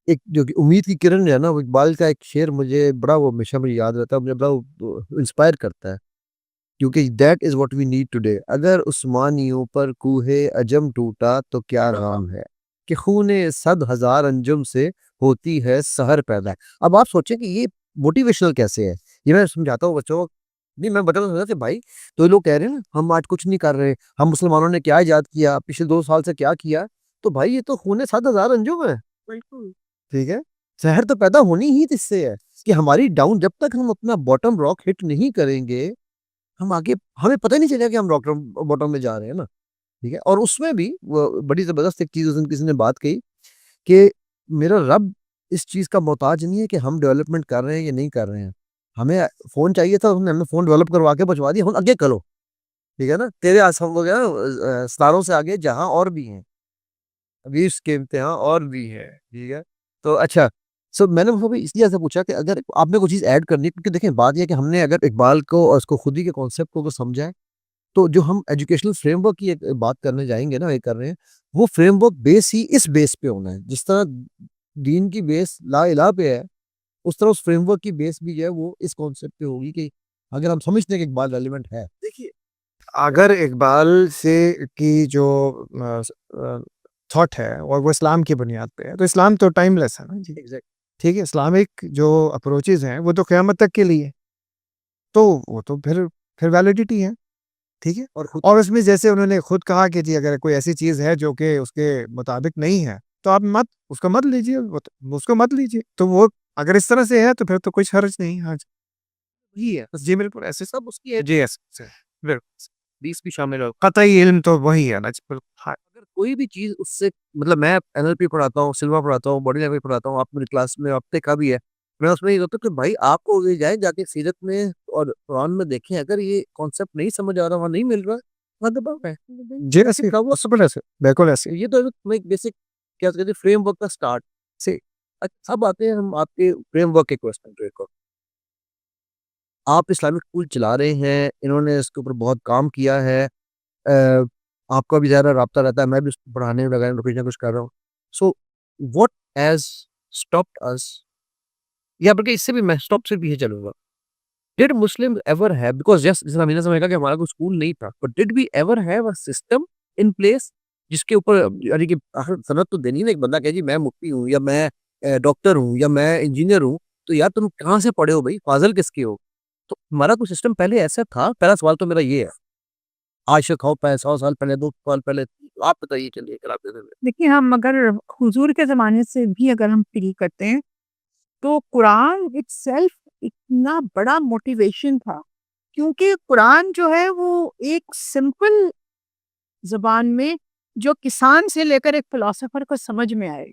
ایک جو کہ امید کی کرن ہے نا، وہ اقبال کا ایک شعر مجھے بڑا، وہ ہمیشہ مجھے یاد رہتا ہے، مجھے بڑا انسپائر کرتا ہے، کیونکہ that is what we need today. اگر عثمانیوں پر کوہ عجم ٹوٹا تو کیا غام ہے، کہ خون 100,000 انجم سے ہوتی ہے سحر پیدا. اب آپ سوچیں کہ یہ موٹیویشنل کیسے ہے. یہ میں سمجھاتا ہوں بچوں کو. نہیں، میں بتا رہا کہ بھائی، تو یہ لوگ کہہ رہے ہیں نا ہم آج کچھ نہیں کر رہے، ہم مسلمانوں نے کیا ایجاد کیا پچھلے 2 سال سے، کیا کیا. تو بھائی یہ تو خون 7,000 انجم ہے. بالکل ٹھیک ہے. شہر تو پیدا ہونی ہی اس سے ہے کہ ہماری ڈاؤن، جب تک ہم اپنا باٹم راک ہٹ نہیں کریں گے، ہم آگے، ہمیں پتہ ہی نہیں چلے گا کہ ہم راک باٹم میں جا رہے ہیں نا. ٹھیک ہے. اور اس میں بھی وہ بڑی زبردست ایک چیز اس دن کسی نے بات کہی کہ میرا رب اس چیز کا محتاج نہیں ہے کہ ہم ڈیولپمنٹ کر رہے ہیں یا نہیں کر رہے ہیں. ہمیں فون چاہیے تھا، ہم نے فون ڈیولپ کروا کے پہنچوا دیا، ہم آگے کرو. ٹھیک ہے نا. تیرے ہم ہو گیا ستاروں سے آگے جہاں اور بھی ہیں، ابھی اس کے امتحان اور بھی ہے. ٹھیک ہے. تو اچھا، سو میں نے اس لیے سے پوچھا کہ اگر آپ نے کوئی چیز ایڈ کرنی ہے، کیونکہ دیکھیں بات یہ ہے کہ ہم نے اگر اقبال کو اور اس کو خودی کے کانسیپٹ کو سمجھا ہے، تو جو ہم ایجوکیشنل فریم ورک کی ایک بات کرنے جائیں گے نا، یہ کر رہے ہیں، وہ فریم ورک بیس ہی اس بیس پہ ہونا ہے. جس طرح دین کی بیس لا الہ پہ ہے، اس طرح اس فریم ورک کی بیس بھی جو ہے وہ اس کانسیپٹ پہ ہوگی، کہ اگر ہم سمجھتے ہیں کہ اقبال ریلیونٹ ہے. دیکھیے، اگر اقبال سے کی جو تھاٹ ہے اور وہ اسلام کی بنیاد پہ ہے، تو اسلام تو ٹائم لیس ہے نا جی. ٹھیک ہے. اسلامک جو اپروچز ہیں وہ تو قیامت تک کے لیے، تو وہ تو پھر ویلیڈیٹی ہے. ٹھیک ہے. اور اس میں جیسے انہوں نے خود کہا کہ جی اگر کوئی ایسی چیز ہے جو کہ اس کے مطابق نہیں ہے، تو آپ اس کو مت لیجیے، اس کو مت لیجیے. تو وہ اگر اس طرح سے ہے تو پھر تو کچھ حرج نہیں. ہاں جی ہے جی، بالکل ایسے سب اس کی ہے جی. ایسے بالکل بیس بھی شامل ہو. قطعی علم تو وہی ہے نا. اگر کوئی بھی چیز اس سے، مطلب میں NLP پڑھاتا ہوں، سلوا پڑھاتا ہوں، باڈی لینگویج پڑھاتا ہوں، آپ میری کلاس میں ہفتے کا بھی ہے، میں اس میں یہ ہوتا ہوں کہ بھائی آپ کو یہ جائیں جا کے سیرت میں اور قرآن میں دیکھیں، اگر یہ کانسیپٹ نہیں سمجھ آ رہا، وہاں نہیں مل رہا، وہاں دباؤ ہے. جی ایسے بالکل ایسے. یہ تو ایک بیسک کیا کہتے ہیں فریم ورک کا سٹارٹ سے. اب آتے ہیں ہم آپ کے فریم ورک کے کوسچن کو. آپ اسلامک اسکول چلا رہے ہیں، انہوں نے اس کے اوپر بہت کام کیا ہے، آپ کا بھی زیادہ رابطہ رہتا ہے، میں بھی اس کو پڑھانے وغیرہ کچھ نہ کچھ کر رہا ہوں. سو واٹ ایز اسٹاپڈ اس، یا بلکہ اس سے بھی میں اسٹاپ سے بھی یہ چلوں گا. Did Muslim ever have, because yes جس طرح میں نے سمجھا کہ ہمارا کوئی اسکول نہیں تھا، but did we ever have a system in place جس کے اوپر، یعنی کہ سند تو دینی نا ایک بندہ کہ جی میں مفتی ہوں، یا میں ڈاکٹر ہوں، یا میں انجینئر ہوں، تو یار تم کہاں سے پڑھے ہو بھائی، فاضل کس کے ہو. تو ہمارا کوئی سسٹم پہلے ایسا تھا. پہلا سوال تو میرا یہ ہے، آج سے 100 سال پہلے، 2 سال پہلے، آپ بتائیے. چلیے دیکھیے، ہم اگر حضور کے زمانے سے بھی اگر ہم فیل کرتے ہیں تو قرآن اٹ سیلف اتنا بڑا موٹیویشن تھا، کیونکہ قرآن جو ہے وہ ایک سمپل زبان میں جو کسان سے لے کر ایک فلاسفر کو سمجھ میں آئے.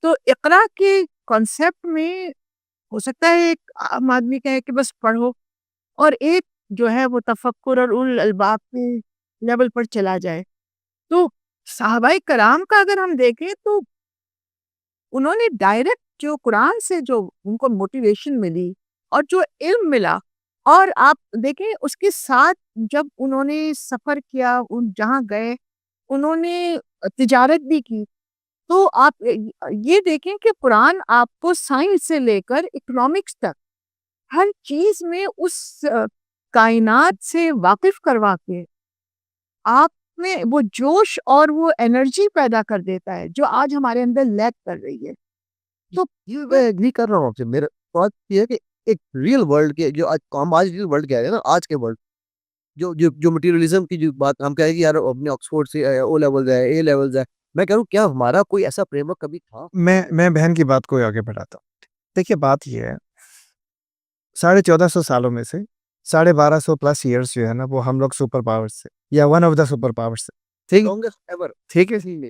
تو اقرا کے کانسیپٹ میں ہو سکتا ہے ایک عام آدمی کہے کہ بس پڑھو، اور ایک جو ہے وہ تفکر اور اول الباب کے لیول پر چلا جائے. تو صحابہ کرام کا اگر ہم دیکھیں تو انہوں نے ڈائریکٹ جو قرآن سے جو ان کو موٹیویشن ملی اور جو علم ملا، اور آپ دیکھیں اس کے ساتھ جب انہوں نے سفر کیا، ان جہاں گئے انہوں نے تجارت بھی کی. تو آپ یہ دیکھیں کہ قرآن آپ کو سائنس سے لے کر اکنامکس تک ہر چیز میں اس کائنات سے واقف کروا کے آپ میں وہ جوش اور وہ انرجی پیدا کر دیتا ہے جو آج ہمارے اندر لیک کر رہی ہے. تو یہ میں ایگری کر رہا ہوں آپ سے. میرا بات یہ ہے کہ ایک ریئل ورلڈ کے جو ہم آج ریئل ورلڈ کہہ رہے ہیں نا، آج کے ورلڈ جو مٹیریلزم کی جو بات ہم کہیں گے یار اپنے آکسفورڈ سے او لیولز ہے، اے لیولز ہے، میں کہہ رہا ہوں کیا ہمارا کوئی ایسا فریم ورک کبھی تھا؟ میں بہن کی بات کو آگے بڑھاتا ہوں. دیکھیے بات یہ ہے، 1450 سالوں میں سے 1250 پلس ایئرس جو ہے نا، وہ ہم لوگ سپر پاور سے یا one of the super power سے. ٹھیک ہے.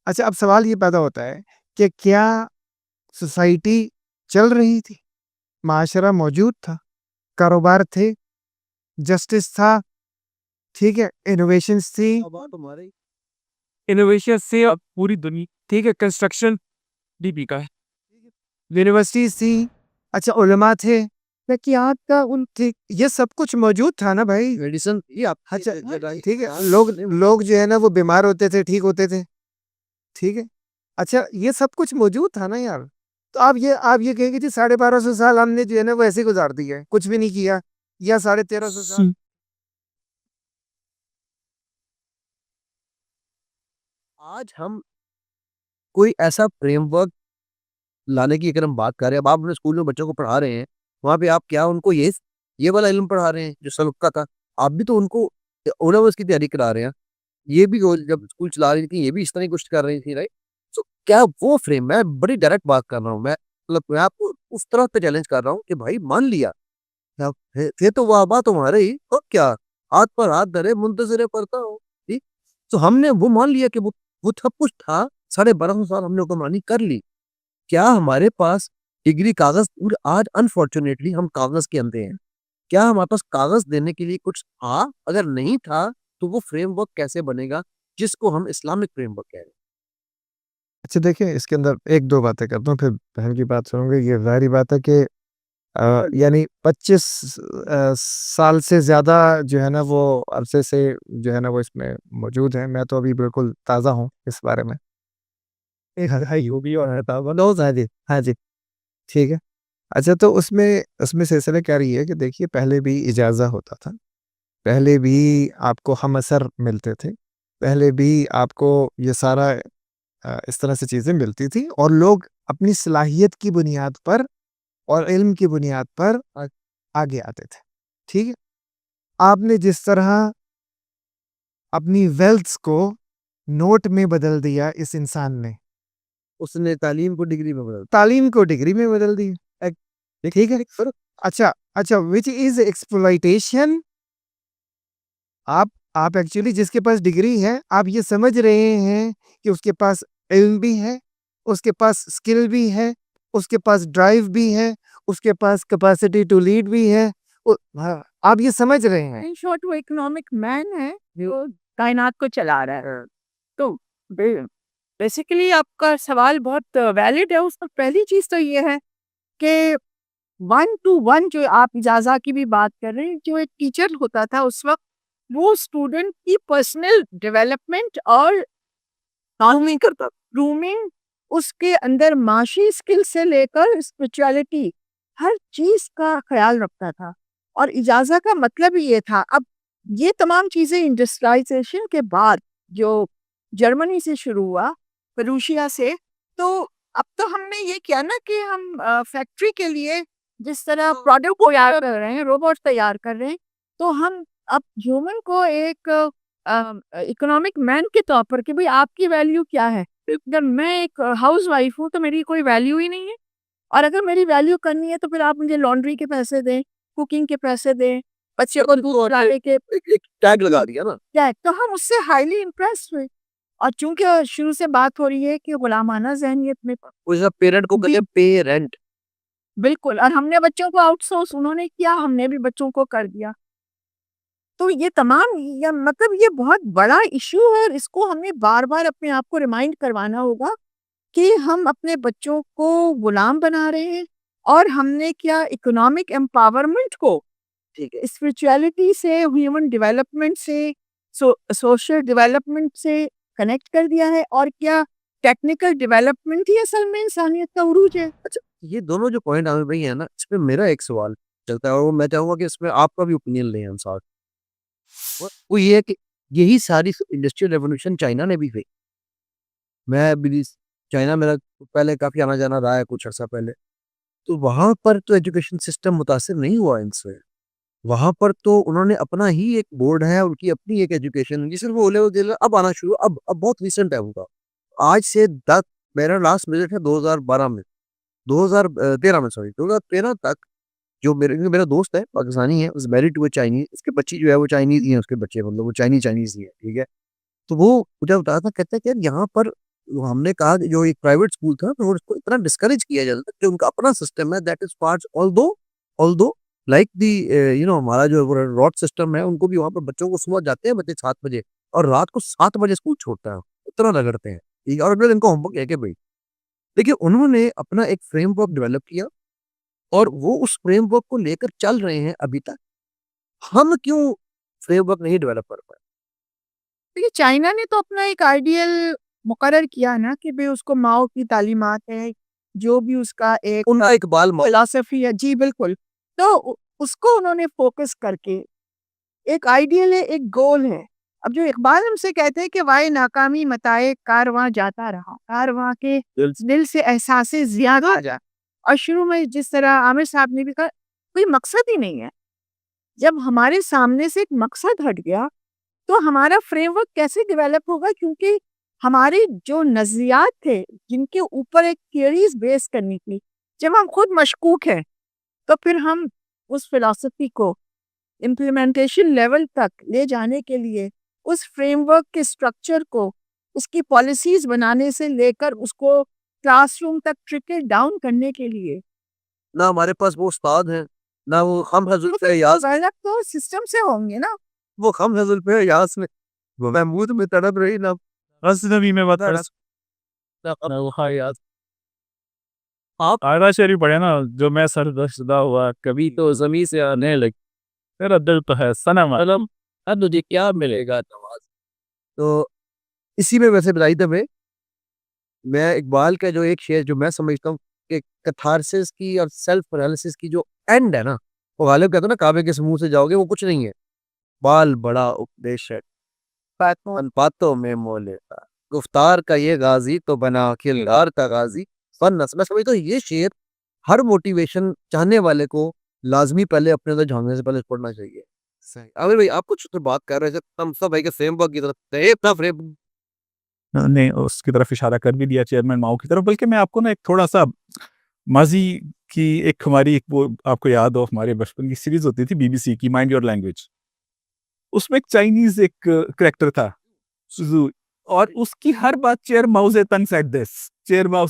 اچھا، اب سوال یہ پیدا ہوتا ہے کہ کیا سوسائٹی چل رہی تھی، معاشرہ موجود تھا، کاروبار تھے، جسٹس تھا، ٹھیک ہے، انوویشنز تھی، انوویشن سے پوری دنیا. ٹھیک ہے. کنسٹرکشن ڈی پی کا ہے، یونیورسٹیز تھی، اچھا علماء تھے، تحقیقات کا یہ سب کچھ موجود تھا نا بھائی. میڈیسن، اچھا ٹھیک ہے. لوگ جو ہے نا وہ بیمار ہوتے تھے، ٹھیک ہوتے تھے. ٹھیک ہے. اچھا یہ سب کچھ موجود تھا نا یار. تو آپ یہ کہیں گے جی 1250 سال ہم نے جو ہے نا وہ ایسے گزار دی ہے, کچھ بھی نہیں کیا, یا 1350 سال. آج ہم کوئی ایسا فریم ورک لانے کی اگر ہم بات کر رہے ہیں, اب آپ اپنے اسکول میں بچوں کو پڑھا رہے ہیں, وہاں پہ آپ کیا ان کو یہ والا علم پڑھا رہے ہیں جو سلف کا تھا؟ آپ بھی تو ان کو او لیولز کی تیاری کرا رہے ہیں. یہ بھی جب اسکول چلا رہی تھی یہ بھی اس طرح کچھ کر رہی تھی, رائٹ؟ سو کیا وہ فریم, میں بڑی ڈائریکٹ بات کر رہا ہوں, میں آپ کو اس طرح پہ چیلنج کر رہا ہوں کہ بھائی مان لیا پھر تو وہ بات تمہارے ہی, اور کیا ہاتھ پر ہاتھ دھرے منتظر پڑتا ہو. ٹھیک, تو ہم نے وہ مان لیا کہ وہ سب کچھ تھا, 1250 سال ہم نے حکمرانی کر لی. کیا ہمارے پاس ڈگری کاغذ, آج انفارچونیٹلی ہم کاغذ کے اندھے ہیں, کیا ہمارے پاس کاغذ دینے کے لیے کچھ تھا؟ اگر نہیں تھا تو وہ فریم ورک کیسے بنے گا جس کو ہم اسلامک فریم ورک کہہ رہے ہیں؟ اچھا دیکھیں, اس کے اندر ایک دو باتیں کرتا ہوں, پھر بہن کی بات سنوں گے. یہ ظاہری بات ہے کہ یعنی 25 سال سے زیادہ جو ہے نا وہ عرصے سے جو ہے نا وہ اس میں موجود ہیں. میں تو ابھی بالکل تازہ ہوں اس بارے میں. ہاں جی, ٹھیک ہے. اچھا, تو اس میں سلسلہ کیا رہی ہے کہ دیکھیے, پہلے بھی اجازہ ہوتا تھا, پہلے بھی آپ کو ہم اثر ملتے تھے, پہلے بھی آپ کو یہ سارا اس طرح سے چیزیں ملتی تھی, اور لوگ اپنی صلاحیت کی بنیاد پر اور علم کی بنیاد پر آگے آتے تھے. ٹھیک ہے, آپ نے جس طرح اپنی ویلتھس کو نوٹ میں بدل دیا, اس انسان نے اس نے تعلیم کو ڈگری میں بدل تعلیم کو ڈگری میں بدل دی. ٹھیک ہے, اچھا وچ از ایکسپلائٹیشن. آپ ایکچولی جس کے پاس ڈگری ہے, آپ یہ سمجھ رہے ہیں کہ اس کے پاس علم بھی ہے, اس کے پاس اسکل بھی ہے, اس کے پاس ڈرائیو بھی ہے, اس کے پاس کیپیسٹی ٹو لیڈ بھی ہے. آپ یہ سمجھ رہے ہیں. ان شارٹ وہ اکنامک مین ہے جو کائنات کو چلا رہا ہے. تو بیسیکلی آپ کا سوال بہت ویلڈ ہے. اس میں پہلی چیز تو یہ ہے کہ 1 to 1 جو آپ اجازہ کی بھی بات کر رہے ہیں, جو ایک ٹیچر ہوتا تھا اس وقت, وہ اسٹوڈنٹ کی پرسنل ڈیولپمنٹ اور گرومنگ, اس کے اندر معاشی اسکل سے لے کر اسپرچویلٹی, ہر چیز کا خیال رکھتا تھا. اور اجازہ کا مطلب ہی یہ تھا. اب یہ تمام چیزیں انڈسٹرائزیشن کے بعد جو جرمنی سے شروع ہوا, روشیا سے, تو اب تو ہم نے یہ کیا نا کہ ہم فیکٹری کے لیے جس طرح پروڈکٹ تیار کر رہے ہیں, روبوٹ تیار کر رہے ہیں, تو ہم اب ہیومن کو ایک اکنامک مین کے طور پر کہ بھئی آپ کی ویلیو کیا ہے. جب میں ایک ہاؤس وائف ہوں تو میری کوئی ویلیو ہی نہیں ہے, اور اگر میری ویلیو کرنی ہے تو پھر آپ مجھے لانڈری کے پیسے دیں, کوکنگ کے پیسے دیں, بچے کو دودھ لانے کے ٹیگ لگا دیا نا. تو ہم اس سے ہائیلی امپریس ہوئے. اور چونکہ شروع سے بات ہو رہی ہے کہ غلامانہ ذہنیت میں, پیرنٹ کو کہتے ہیں پے رینٹ. بالکل, اور ہم نے بچوں کو آؤٹ سورس انہوں نے کیا, ہم نے بھی بچوں کو کر دیا. تو یہ تمام مطلب یہ بہت بڑا ایشو ہے, اور اس کو ہمیں بار بار اپنے آپ کو ریمائنڈ کروانا ہوگا کہ ہم اپنے بچوں کو غلام بنا رہے ہیں. اور ہم نے کیا اکنامک امپاورمنٹ کو اسپرچویلٹی سے, ہیومن ڈیولپمنٹ سے, سوشل ڈیولپمنٹ سے کنیکٹ کر دیا ہے, اور کیا ٹیکنیکل ڈیولپمنٹ ہی اصل میں انسانیت کا عروج ہے. اچھا, یہ دونوں جو پوائنٹ عامر بھائی ہیں نا, اس پہ میرا ایک سوال چلتا ہے, اور میں چاہوں گا کہ اس میں آپ کا بھی اوپینین لیں ہم ساتھ. وہ یہ ہے کہ یہی ساری انڈسٹریل ریولوشن چائنا نے بھی ہوئی. میں بھی چائنا میرا پہلے کافی آنا جانا رہا ہے کچھ عرصہ پہلے, تو وہاں پر تو ایجوکیشن سسٹم متاثر نہیں ہوا ان سے. وہاں پر تو انہوں نے اپنا ہی ایک بورڈ ہے, ان کی اپنی ایک ایجوکیشن, جس میں وہ اب آنا شروع, اب بہت ریسنٹ ہے ان کا. آج سے میرا لاسٹ وزٹ ہے 2012 میں, 2013 میں, سوری 2013 تک. جو میرا دوست ہے پاکستانی ہے, اس میرڈ ٹو اے چائنیز, اس کے بچی جو ہے وہ چائنیز ہی ہیں, اس کے بچے مطلب وہ چائنیز ہی ہیں. ٹھیک ہے, تو وہ مجھے بتایا تھا, کہتا ہے کہ یہاں پر ہم نے کہا جو ایک پرائیویٹ اسکول تھا, تو اس کو اتنا ڈسکریج کیا جاتا ہے کہ ان کا اپنا سسٹم ہے, that is parts although like the ہمارا جو راڈ سسٹم ہے, ان کو بھی وہاں پر بچوں کو صبح جاتے ہیں بچے 7 بجے, اور رات کو 7 بجے اسکول چھوڑتا ہے, اتنا رگڑتے ہیں. ٹھیک ہے, اور ان کو ہوم ورک ہے کہ بھائی دیکھیے, انہوں نے اپنا ایک فریم ورک ڈیولپ کیا, اور وہ اس فریم ورک کو لے کر چل رہے ہیں ابھی تک. ہم کیوں فریم ورک نہیں ڈیولپ کر پائے؟ دیکھیے, چائنا نے تو اپنا ایک آئیڈیل مقرر کیا نا کہ بھئی اس کو ماؤ کی تعلیمات ہیں, جو بھی اس کا ایک ان کا اقبال فلسفی ہے. جی بالکل. تو اس کو انہوں نے فوکس کر کے ایک آئیڈیل ہے, ایک گول ہے. اب جو اقبال ہم سے کہتے ہیں کہ وائے ناکامی متائے کارواں جاتا رہا, کارواں کے دل سے احساس زیادہ آ جا. اور شروع میں جس طرح عامر صاحب نے بھی کہا, کوئی مقصد ہی نہیں ہے. جب ہمارے سامنے سے ایک مقصد ہٹ گیا تو ہمارا فریم ورک کیسے ڈیولپ ہوگا, کیونکہ ہمارے جو نظریات تھے جن کے اوپر ایک تھیوریز بیس کرنی تھی, جب ہم خود مشکوک ہیں تو پھر ہم اس فلسفی کو امپلیمنٹیشن لیول تک لے جانے کے لیے اس فریم ورک کے اسٹرکچر کو, اس کی پالیسیز بنانے سے لے کر اس کو کلاس روم تک ٹرکل ڈاؤن کرنے کے لیے نہ ہمارے پاس وہ استاد ہیں, نہ وہ ہم حضرت یاز, تو سسٹم سے ہوں گے نا. وہ ہم حضرت یاز میں وہ محمود میں تڑپ رہی نہ غزنوی میں بتا یاد. آپ آئرہ شریف پڑھے نا, جو میں سردشدہ ہوا کبھی تو زمین سے آنے لگ, تیرا دل تو ہے صنم علم, اب تجھے کیا ملے گا نواز. تو اسی میں ویسے بتائی تھا میں اقبال کا جو ایک شعر جو میں سمجھتا ہوں کہ کتھارسس کی اور سیلف انالیسس کی جو اینڈ ہے نا, وہ غالب کہتا ہے نا کعبے کے منہ سے جاؤ گے وہ کچھ نہیں ہے. بال بڑا اپدیش ہے باتوں میں مولے کا, گفتار کا یہ غازی تو بنا کردار کا غازی فن نس. میں سمجھتا ہوں یہ شعر ہر موٹیویشن چاہنے والے کو لازمی پہلے اپنے اندر جھانکنے سے پہلے پڑھنا چاہیے. عامر بھائی آپ کچھ بات کر رہے تھے, ہم سب بھائی کے فریم ورک کی طرف نے اس کی طرف اشارہ کر بھی دیا, چیئرمین ماؤ کی طرف. بلکہ میں آپ کو نا ایک تھوڑا سا ماضی کی ایک ہماری وہ آپ کو یاد ہو, ہمارے بچپن کی سیریز ہوتی تھی BBC کی مائنڈ یور لینگویج, اس میں ایک چائنیز ایک کریکٹر تھا سوزو, اور اس کی ہر بات چیئر ماؤ سے تنگ set this chair Mao.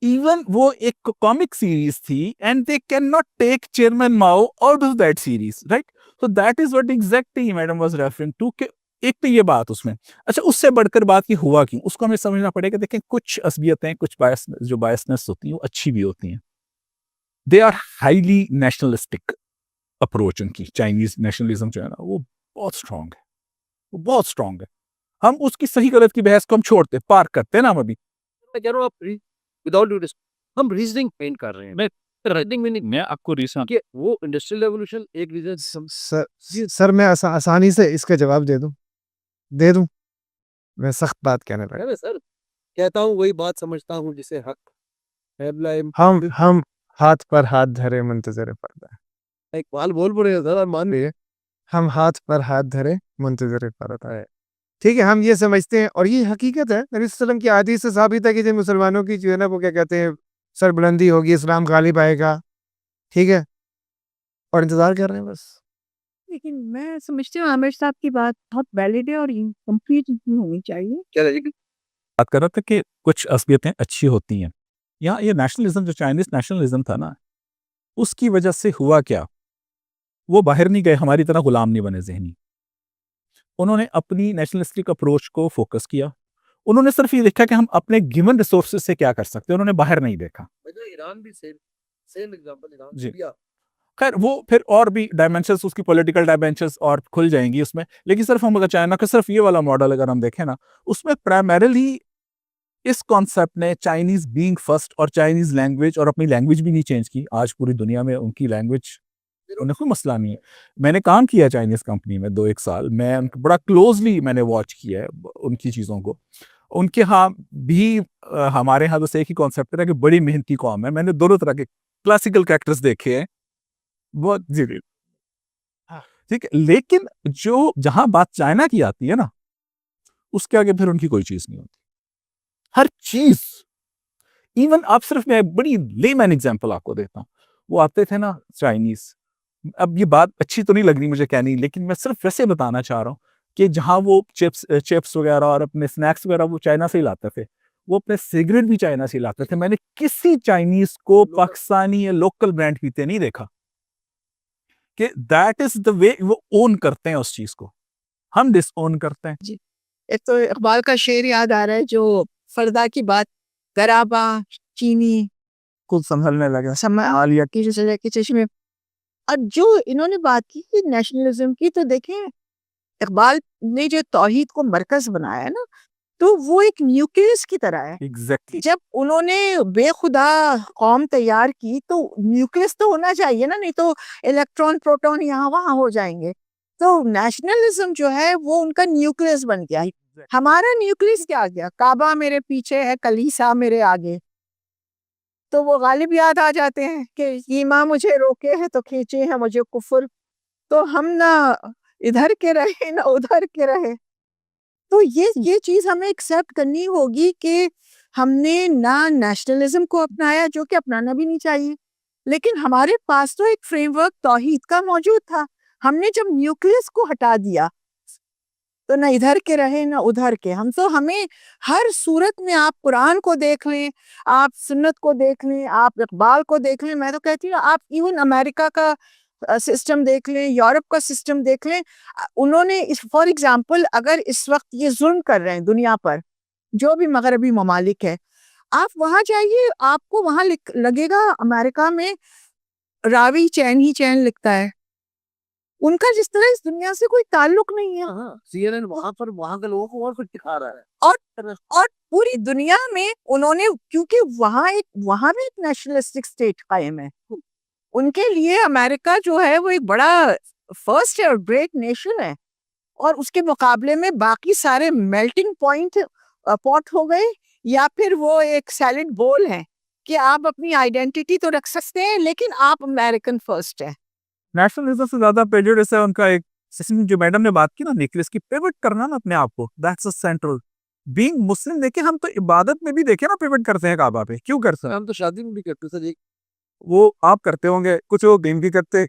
Even وہ ایک کامک سیریز تھی and they can not take chairman Mao out of that series, right. So that is what exactly madam was referring to, کہ ایک تو یہ بات اس میں. اچھا, اس سے بڑھ کر بات کی ہوا کیوں, اس کو ہمیں سمجھنا پڑے گا. دیکھیں کچھ عصبیتیں, کچھ جو بائسنس ہوتی ہیں وہ اچھی بھی ہوتی ہیں. They are highly nationalistic approach ان کی. چائنیز نیشنلزم جو ہے نا وہ بہت اسٹرانگ ہے, وہ بہت اسٹرانگ ہے. ہم اس کی صحیح غلط کی بحث کو ہم چھوڑتے, پار کرتے ہیں نا. ہم ابھی ہم ریزننگ پینٹ کر رہے ہیں. میں آپ کو ریسن کہ وہ انڈسٹریل ریولوشن ایک ریزن. سر میں آسانی سے اس کا جواب دے دوں. میں سخت بات کہنے لگا. سر کہتا ہوں وہی بات سمجھتا ہوں جسے حق ہے. ہم ہاتھ پر ہاتھ دھرے منتظر پردہ. اقبال بول پڑے سر, مان رہے ہیں ہم ہاتھ پر ہاتھ دھرے منتظر پردہ ہے. ٹھیک ہے, ہم یہ سمجھتے ہیں, اور یہ حقیقت ہے. نبی صلی اللہ علیہ وسلم کی حدیث سے ثابت ہے کہ جن مسلمانوں کی جو ہے نا وہ کیا کہتے ہیں سر بلندی ہوگی, اسلام غالب آئے گا. ٹھیک ہے, اور انتظار کر رہے ہیں بس. لیکن میں سمجھتی ہوں عامر صاحب کی بات بہت ویلڈ ہے اور کمپلیٹ نہیں ہونی چاہیے. کیا رہے گی بات کر رہا تھا کہ کچھ عصبیتیں اچھی ہوتی ہیں. یہاں یہ نیشنلزم جو چائنیز نیشنلزم تھا نا, اس کی وجہ سے ہوا کیا, وہ باہر نہیں گئے, ہماری طرح غلام نہیں بنے ذہنی. انہوں نے اپنی نیشنلسٹک اپروچ کو فوکس کیا. انہوں نے صرف یہ دیکھا کہ ہم اپنے گیون ریسورسز سے کیا کر سکتے ہیں. انہوں نے باہر نہیں دیکھا. ایران بھی سیم ایگزامپل. جی خیر, وہ پھر اور بھی ڈائمینشنز, اس کی پولیٹیکل ڈائمینشنز اور کھل جائیں گی اس میں. لیکن صرف ہم اگر چائنا کا صرف یہ والا ماڈل اگر ہم دیکھیں نا, اس میں پرائمریلی اس کانسیپٹ نے چائنیز بینگ فرسٹ اور چائنیز لینگویج, اور اپنی لینگویج بھی نہیں چینج کی. آج پوری دنیا میں ان کی لینگویج انہیں کوئی مسئلہ نہیں ہے. میں نے کام کیا چائنیز کمپنی میں 2-1 سال, میں بڑا کلوزلی میں نے واچ کیا ہے ان کی چیزوں کو. ان کے ہاں بھی ہمارے ہاں بس ایک ہی کانسیپٹ ہے کہ بڑی محنتی قوم ہے. میں نے دونوں طرح کے کلاسیکل کریکٹرز دیکھے ہیں بہت. جی ٹھیک ہے, لیکن جو جہاں بات چائنا کی آتی ہے نا, اس کے آگے پھر ان کی کوئی چیز نہیں ہوتی. ہر چیز, ایون آپ صرف میں بڑی لے مین ایگزامپل آپ کو دیتا ہوں. وہ آتے تھے نا چائنیز, اب یہ بات اچھی تو نہیں لگ رہی مجھے کہنی, لیکن میں صرف ویسے بتانا چاہ رہا ہوں کہ جہاں وہ چپس وغیرہ اور اپنے سنیکس وغیرہ وہ چائنا سے ہی لاتے تھے, وہ اپنے سگریٹ بھی چائنا سے ہی لاتے تھے. میں نے کسی چائنیز کو پاکستانی یا لوکل برانڈ پیتے نہیں دیکھا. کہ دیٹ از دا وے وہ اون کرتے ہیں اس چیز کو, ہم ڈس اون کرتے ہیں. جی, ایک تو اقبال کا شعر یاد آ رہا ہے جو فردا کی بات گرابا چینی کچھ سنبھلنے لگا سمالیہ کی چشمے. اور جو انہوں نے بات کی نیشنلزم کی, تو دیکھیں اقبال نے جو توحید کو مرکز بنایا ہے نا, تو وہ ایک نیوکلیس کی طرح ہے. ایگزیکٹلی. جب انہوں نے بے خدا قوم تیار کی تو نیوکلیس تو ہونا چاہیے نا, نہیں تو الیکٹران پروٹون یہاں وہاں ہو جائیں گے. تو نیشنلزم جو ہے وہ ان کا نیوکلیس بن گیا. ہمارا نیوکلیس کیا گیا؟ کعبہ میرے پیچھے ہے, کلیسا میرے آگے. تو وہ غالب یاد آ جاتے ہیں کہ یہ ماں مجھے روکے ہے تو کھینچے ہیں مجھے کفر. تو ہم نہ ادھر کے رہے نہ ادھر کے رہے. تو یہ چیز ہمیں ایکسیپٹ کرنی ہوگی کہ ہم نے نہ نیشنلزم کو اپنایا, جو کہ اپنانا بھی نہیں چاہیے, لیکن ہمارے پاس تو ایک فریم ورک توحید کا موجود تھا. ہم نے جب نیوکلیس کو ہٹا دیا تو نہ ادھر کے رہے نہ ادھر کے. ہمیں ہر صورت میں آپ قرآن کو دیکھ لیں, آپ سنت کو دیکھ لیں, آپ اقبال کو دیکھ لیں, میں تو کہتی ہوں آپ ایون امریکہ کا سسٹم دیکھ لیں, یورپ کا سسٹم دیکھ لیں. انہوں نے فار ایگزامپل اگر اس وقت یہ ظلم کر رہے ہیں دنیا پر جو بھی مغربی ممالک ہے, آپ وہاں جائیے, آپ کو وہاں لگے گا امریکہ میں راوی چین ہی چین لکھتا ہے. ان کا جس طرح اس دنیا سے کوئی تعلق نہیں ہے. CNN وہاں پر وہاں کے لوگوں کو اور کچھ دکھا رہا ہے. اور پوری دنیا میں انہوں نے, کیونکہ وہاں بھی ایک نیشنلسٹک اسٹیٹ قائم ہے, ان کے لیے امریکہ جو ہے وہ ایک بڑا فرسٹ اور گریٹ نیشن ہے, اور اس کے مقابلے میں باقی سارے میلٹنگ پاٹ ہو گئے, یا پھر وہ ایک سیلڈ بول ہے کہ آپ اپنی آئیڈینٹی تو رکھ سکتے ہیں لیکن آپ امریکن فرسٹ ہیں. نیشنلزم سے زیادہ پیجوڈس ہے ان کا ایک سسٹم. جو میڈم نے بات کی نا نیکلیس کی, پیوٹ کرنا نا اپنے آپ کو, دیٹس سینٹرل. بینگ مسلم دیکھیں, ہم تو عبادت میں بھی دیکھیں نا پیوٹ کرتے ہیں کعبہ پہ. کیوں کرتے ہیں؟ ہم تو شادی میں بھی کرتے سر. وہ آپ کرتے ہوں گے, کچھ وہ دین بھی کرتے.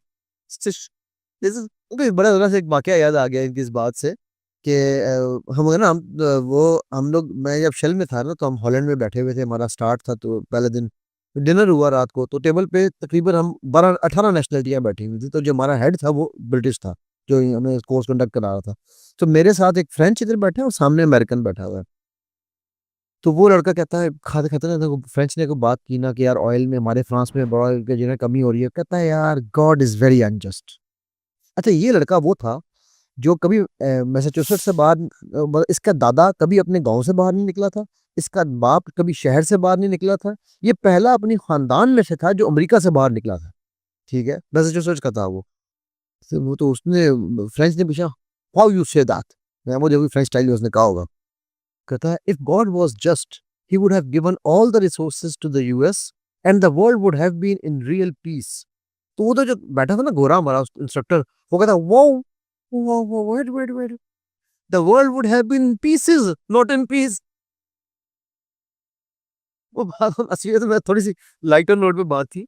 بڑا ذرا سے ایک واقعہ یاد آ گیا ان کی اس بات سے کہ ہم لوگ میں جب شل میں تھا نا تو ہم ہالینڈ میں بیٹھے ہوئے تھے, ہمارا سٹارٹ تھا. تو پہلے دن ڈنر ہوا رات کو, تو ٹیبل پہ تقریباً ہم 18 نیشنلٹیاں بیٹھی ہوئی تھی. تو جو ہمارا ہیڈ تھا وہ برٹش تھا جو ہمیں کورس کنڈکٹ کرا رہا تھا. تو میرے ساتھ ایک فرینچ ادھر بیٹھا ہے اور سامنے امریکن بیٹھا ہوا ہے. تو وہ لڑکا کہتا ہے کھاتے کھاتے نا, فرینچ نے کوئی بات کی نا کہ یار آئل میں ہمارے فرانس میں بڑا جو ہے کمی ہو رہی ہے. کہتا ہے یار گاڈ از ویری انجسٹ. اچھا یہ لڑکا وہ تھا جو کبھی میساچوسٹ سے باہر, اس کا دادا کبھی اپنے گاؤں سے باہر نہیں نکلا تھا, اس کا باپ کبھی شہر سے باہر نہیں نکلا تھا, یہ پہلا اپنی خاندان میں سے تھا جو امریکہ سے باہر نکلا تھا. ٹھیک ہے, میساچوسٹ کا تھا وہ. تو اس نے فرینچ نے پوچھا ہاؤ یو سے دیٹ, وہ جو فرینچ اسٹائل اس نے کہا ہوگا. کہتا ہے if God was just he would have given all the resources to the US and the world would have been in real peace. تو وہ تو جو بیٹھا تھا نا گورا ہمارا انسٹرکٹر, وہ کہتا wait the world would have been in pieces not in peace. وہ بات اصلیت میں تھوڑی سی لائٹر نوٹ پہ بات تھی